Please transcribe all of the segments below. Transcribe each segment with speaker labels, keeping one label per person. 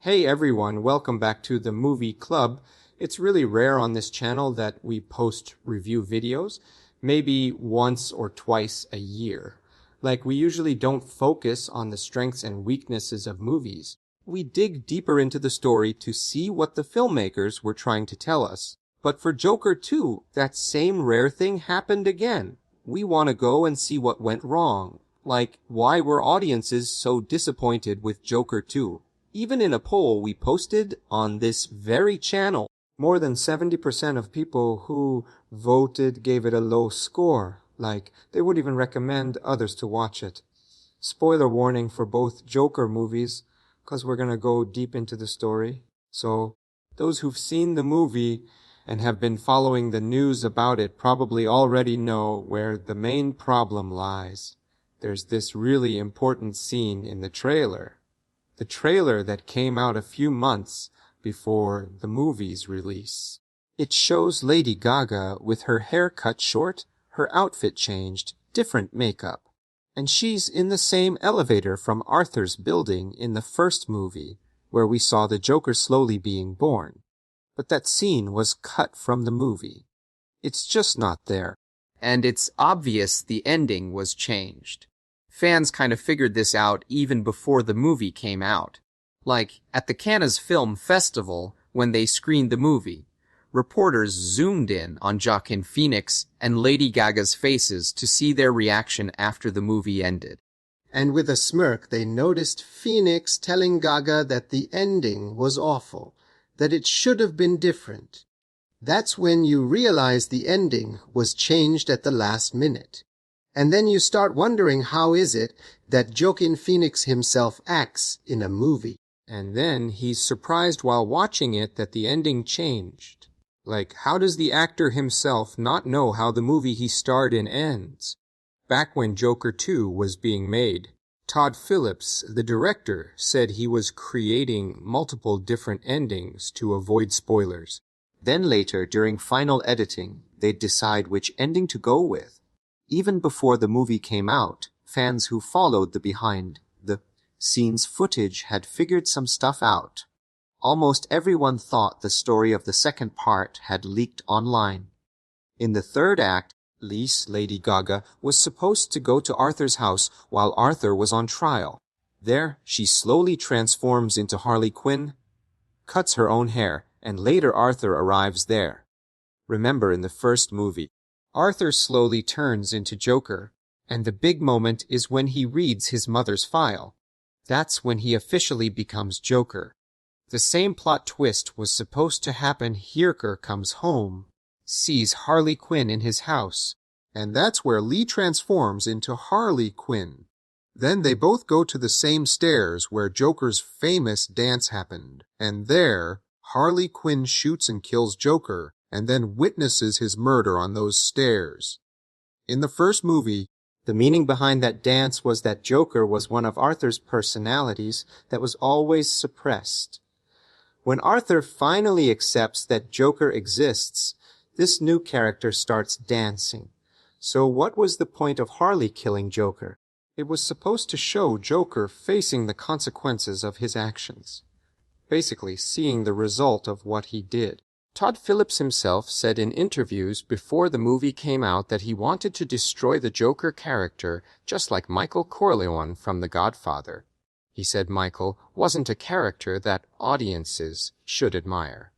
Speaker 1: Hey everyone, welcome back to the Movie Club. It's really rare on this channel that we post review videos, maybe once or twice a year. Like, we usually don't focus on the strengths and weaknesses of movies. We dig deeper into the story to see what the filmmakers were trying to tell us. But for Joker 2, that same rare thing happened again. We want to go and see what went wrong. Like, why were audiences so disappointed with Joker 2? Even in a poll we posted on this very channel, more than 70% of people who voted gave it a low score. Like, they wouldn't even recommend others to watch it. Spoiler warning for both Joker movies, because we're going to go deep into the story. So, those who've seen the movie and have been following the news about it probably already know where the main problem lies. There's this really important scene in the trailer. The trailer that came out a few months before the movie's release. It shows Lady Gaga with her hair cut short, her outfit changed, different makeup. And she's in the same elevator from Arthur's building in the first movie, where we saw the Joker slowly being born. But that scene was cut from the movie. It's just not there. And it's obvious the ending was changed. Fans kind of figured this out even before the movie came out. Like, at the Cannes Film Festival, when they screened the movie, reporters zoomed in on Joaquin Phoenix and Lady Gaga's faces to see their reaction after the movie ended.
Speaker 2: And with a smirk, they noticed Phoenix telling Gaga that the ending was awful, that it should have been different. That's when you realize the ending was changed at the last minute. And then you start wondering, how is it that Joaquin Phoenix himself acts in a movie?
Speaker 1: And then he's surprised while watching it that the ending changed. Like, how does the actor himself not know how the movie he starred in ends? Back when Joker 2 was being made, Todd Phillips, the director, said he was creating multiple different endings to avoid spoilers. Then later, during final editing, they'd decide which ending to go with. Even before the movie came out, fans who followed the behind-the-scenes footage had figured some stuff out. Almost everyone thought the story of the second part had leaked online. In the third act, Lady Gaga, was supposed to go to Arthur's house while Arthur was on trial. There, she slowly transforms into Harley Quinn, cuts her own hair, and later Arthur arrives there. Remember, in the first movie, Arthur slowly turns into Joker, and the big moment is when he reads his mother's file. That's when he officially becomes Joker. The same plot twist was supposed to happen. Joker comes home, sees Harley Quinn in his house, and that's where Lee transforms into Harley Quinn. Then they both go to the same stairs where Joker's famous dance happened, and there, Harley Quinn shoots and kills Joker, and then witnesses his murder on those stairs. In the first movie, the meaning behind that dance was that Joker was one of Arthur's personalities that was always suppressed. When Arthur finally accepts that Joker exists, this new character starts dancing. So what was the point of Harley killing Joker? It was supposed to show Joker facing the consequences of his actions. Basically, seeing the result of what he did. Todd Phillips himself said in interviews before the movie came out that he wanted to destroy the Joker character just like Michael Corleone from The Godfather. He said Michael wasn't a character that audiences should admire.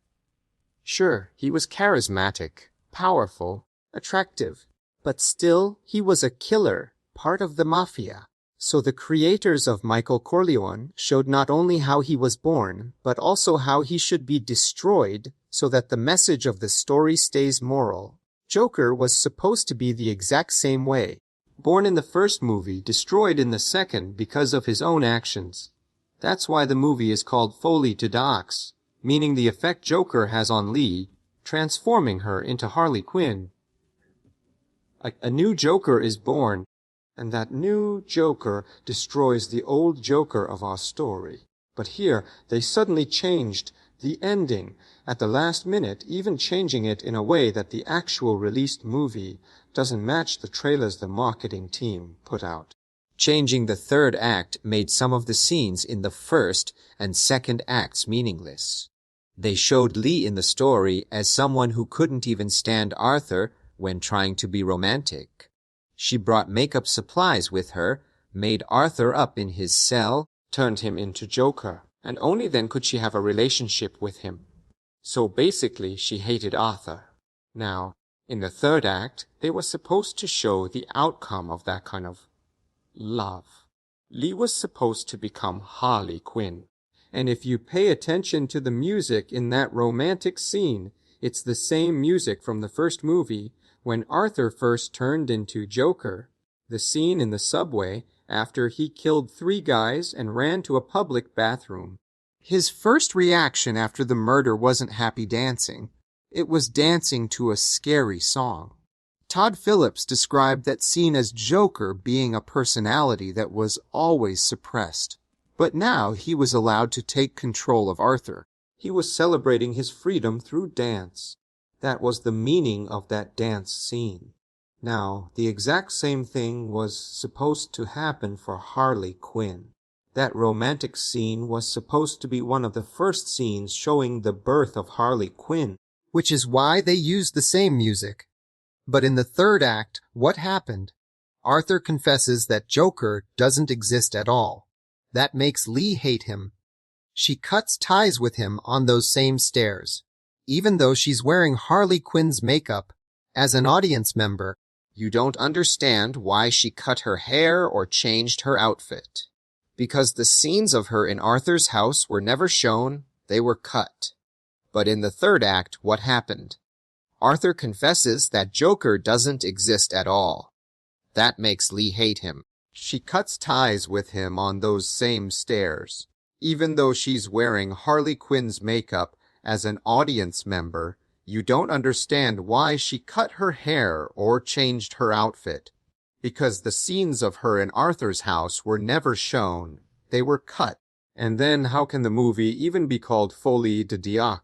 Speaker 1: Sure, he was charismatic, powerful, attractive, but still he was a killer, part of the mafia. So the creators of Michael Corleone showed not only how he was born, but also how he should be destroyed so that the message of the story stays moral. Joker was supposed to be the exact same way. Born in the first movie, destroyed in the second because of his own actions. That's why the movie is called Folie à Deux, meaning the effect Joker has on Lee, transforming her into Harley Quinn. A new Joker is born, and that new Joker destroys the old Joker of our story. But here, they suddenly changed the ending at the last minute, even changing it in a way that the actual released movie doesn't match the trailers the marketing team put out. Changing the third act made some of the scenes in the first and second acts meaningless. They showed Lee in the story as someone who couldn't even stand Arthur when trying to be romantic. She brought makeup supplies with her, made Arthur up in his cell, turned him into Joker, and only then could she have a relationship with him. So basically, she hated Arthur. Now, in the third act, they were supposed to show the outcome of that kind of love. Lee was supposed to become Harley Quinn. And if you pay attention to the music in that romantic scene, it's the same music from the first movie when Arthur first turned into Joker. The scene in the subway after he killed 3 guys and ran to a public bathroom. His first reaction after the murder wasn't happy dancing. It was dancing to a scary song. Todd Phillips described that scene as Joker being a personality that was always suppressed. But now he was allowed to take control of Arthur. He was celebrating his freedom through dance. That was the meaning of that dance scene. Now, the exact same thing was supposed to happen for Harley Quinn. That romantic scene was supposed to be one of the first scenes showing the birth of Harley Quinn, which is why they used the same music. But in the third act, what happened? Arthur confesses that Joker doesn't exist at all. That makes Lee hate him. She cuts ties with him on those same stairs. Even though she's wearing Harley Quinn's makeup, as an audience member, you don't understand why she cut her hair or changed her outfit. Because the scenes of her in Arthur's house were never shown, they were cut. But in the third act, what happened? Arthur confesses that Joker doesn't exist at all. That makes Lee hate him. She cuts ties with him on those same stairs. Even though she's wearing Harley Quinn's makeup as an audience member, you don't understand why she cut her hair or changed her outfit. Because the scenes of her in Arthur's house were never shown. They were cut. And then how can the movie even be called Folie de Deux?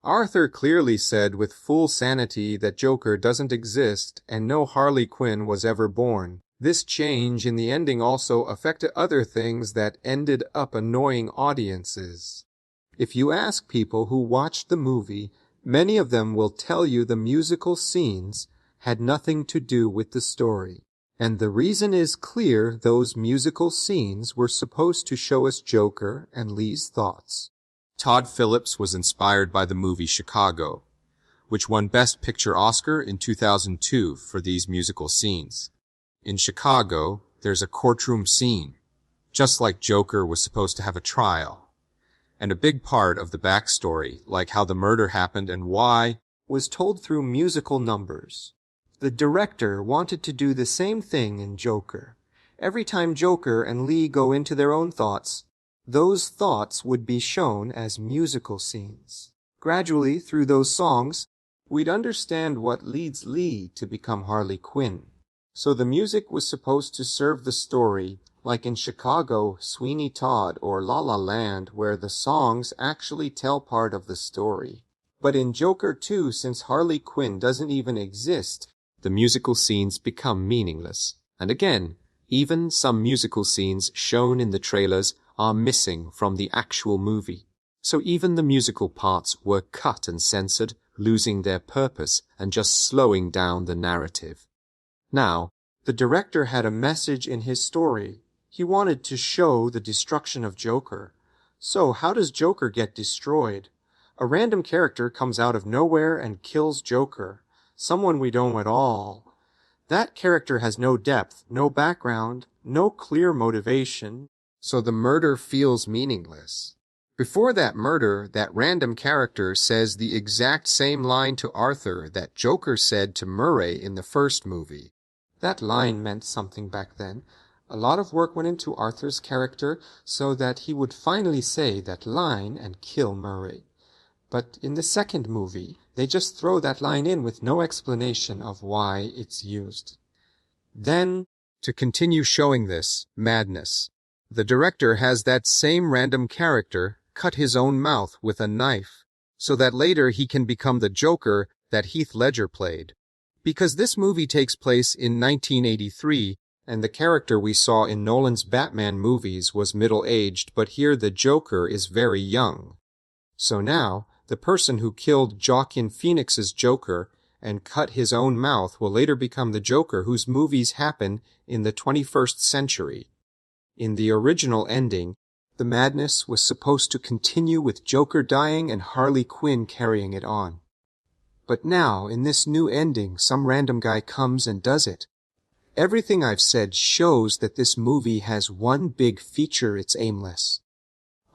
Speaker 1: Arthur clearly said with full sanity that Joker doesn't exist and no Harley Quinn was ever born. This change in the ending also affected other things that ended up annoying audiences. If you ask people who watched the movie, many of them will tell you the musical scenes had nothing to do with the story. And the reason is clear: those musical scenes were supposed to show us Joker and Lee's thoughts. Todd Phillips was inspired by the movie Chicago, which won Best Picture Oscar in 2002 for these musical scenes. In Chicago, there's a courtroom scene, just like Joker was supposed to have a trial. And a big part of the backstory, like how the murder happened and why, was told through musical numbers. The director wanted to do the same thing in Joker. Every time Joker and Lee go into their own thoughts, those thoughts would be shown as musical scenes. Gradually, through those songs, we'd understand what leads Lee to become Harley Quinn. So the music was supposed to serve the story, like in Chicago, Sweeney Todd, or La La Land, where the songs actually tell part of the story. But in Joker 2, since Harley Quinn doesn't even exist, the musical scenes become meaningless. And again, even some musical scenes shown in the trailers are missing from the actual movie. So even the musical parts were cut and censored, losing their purpose and just slowing down the narrative. Now, the director had a message in his story. He wanted to show the destruction of Joker. So how does Joker get destroyed? A random character comes out of nowhere and kills Joker, someone we don't know at all. That character has no depth, no background, no clear motivation, so the murder feels meaningless. Before that murder, that random character says the exact same line to Arthur that Joker said to Murray in the first movie. That line meant something back then. A lot of work went into Arthur's character so that he would finally say that line and kill Murray. But in the second movie, they just throw that line in with no explanation of why it's used. Then, to continue showing this madness, the director has that same random character cut his own mouth with a knife, so that later he can become the Joker that Heath Ledger played. Because this movie takes place in 1983, and the character we saw in Nolan's Batman movies was middle-aged, but here the Joker is very young. So now, the person who killed Joaquin Phoenix's Joker and cut his own mouth will later become the Joker whose movies happen in the 21st century. In the original ending, the madness was supposed to continue with Joker dying and Harley Quinn carrying it on. But now, in this new ending, some random guy comes and does it. Everything I've said shows that this movie has one big feature: it's aimless.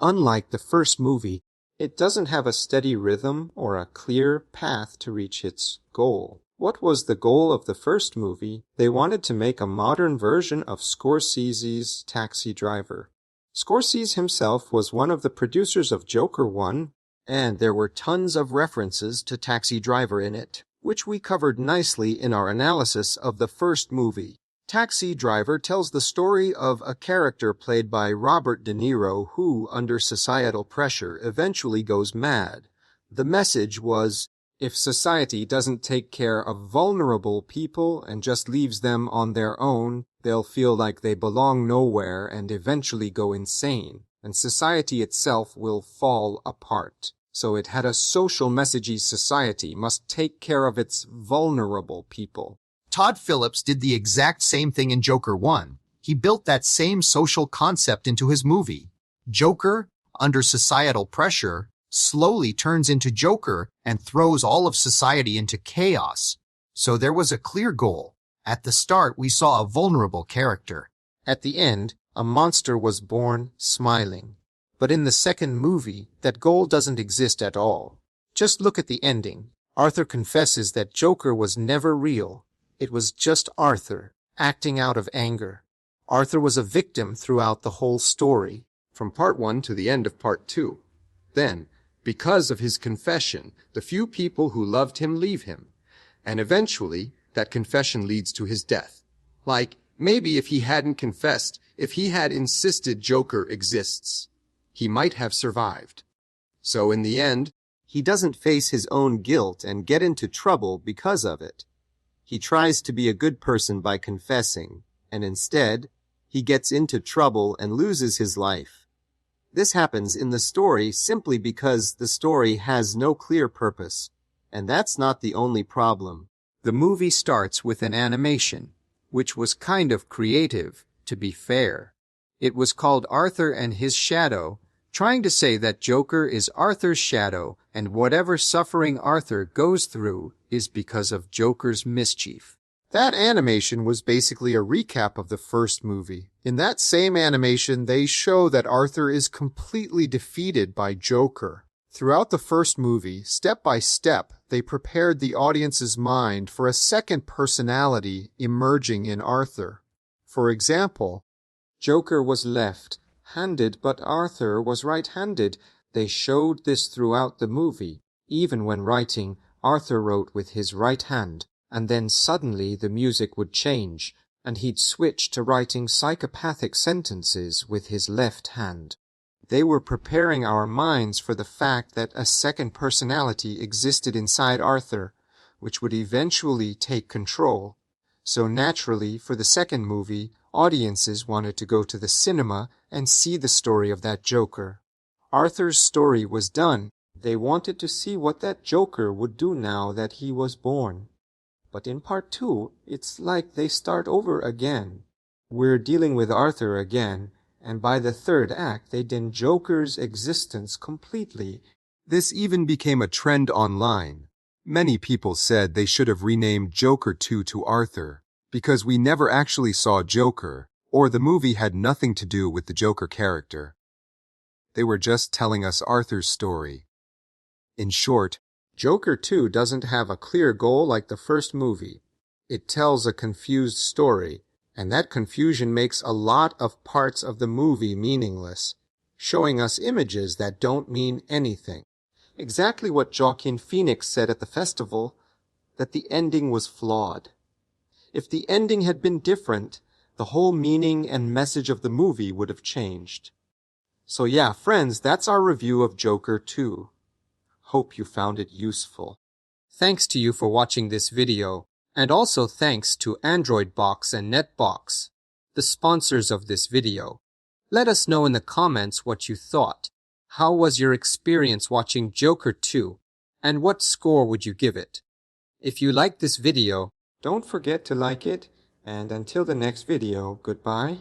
Speaker 1: Unlike the first movie, it doesn't have a steady rhythm or a clear path to reach its goal. What was the goal of the first movie? They wanted to make a modern version of Scorsese's Taxi Driver. Scorsese himself was one of the producers of Joker 1, and there were tons of references to Taxi Driver in it, which we covered nicely in our analysis of the first movie. Taxi Driver tells the story of a character played by Robert De Niro who, under societal pressure, eventually goes mad. The message was, if society doesn't take care of vulnerable people and just leaves them on their own, they'll feel like they belong nowhere and eventually go insane, and society itself will fall apart. So it had a social messagey society must take care of its vulnerable people.
Speaker 3: Todd Phillips did the exact same thing in Joker 1. He built that same social concept into his movie. Joker, under societal pressure, slowly turns into Joker and throws all of society into chaos. So there was a clear goal. At the start, we saw a vulnerable character.
Speaker 2: At the end, a monster was born smiling. But in the second movie, that goal doesn't exist at all. Just look at the ending. Arthur confesses that Joker was never real. It was just Arthur, acting out of anger. Arthur was a victim throughout the whole story, from part 1 to the end of part 2. Then, because of his confession, the few people who loved him leave him. And eventually, that confession leads to his death. Like, maybe if he hadn't confessed, if he had insisted Joker exists, he might have survived. So in the end, he doesn't face his own guilt and get into trouble because of it. He tries to be a good person by confessing, and instead, he gets into trouble and loses his life. This happens in the story simply because the story has no clear purpose, and that's not the only problem. The movie starts with an animation, which was kind of creative, to be fair. It was called Arthur and His Shadow, trying to say that Joker is Arthur's shadow, and whatever suffering Arthur goes through is because of Joker's mischief. That animation was basically a recap of the first movie. In that same animation, they show that Arthur is completely defeated by Joker. Throughout the first movie, step by step, they prepared the audience's mind for a second personality emerging in Arthur. For example, Joker was left-handed, but Arthur was right-handed. They showed this throughout the movie. Even when writing, Arthur wrote with his right hand, and then suddenly the music would change, and he'd switch to writing psychopathic sentences with his left hand. They were preparing our minds for the fact that a second personality existed inside Arthur, which would eventually take control. So naturally, for the second movie, audiences wanted to go to the cinema and see the story of that Joker. Arthur's story was done. They wanted to see what that Joker would do now that he was born. But in part 2, it's like they start over again. We're dealing with Arthur again, and by the third act they'd end Joker's existence completely. This even became a trend online. Many people said they should have renamed Joker 2 to Arthur, because we never actually saw Joker, or the movie had nothing to do with the Joker character. They were just telling us Arthur's story. In short, Joker 2 doesn't have a clear goal like the first movie. It tells a confused story, and that confusion makes a lot of parts of the movie meaningless, showing us images that don't mean anything. Exactly what Joaquin Phoenix said at the festival, that the ending was flawed. If the ending had been different, the whole meaning and message of the movie would have changed. So yeah, friends, that's our review of Joker 2. Hope you found it useful. Thanks to you for watching this video, and also thanks to Android Box and NetBox.
Speaker 1: the sponsors of this video. Let us know in the comments what you thought. How was your experience watching Joker 2? And what score would you give it? If you liked this video, don't forget to like it, and until the next video, goodbye.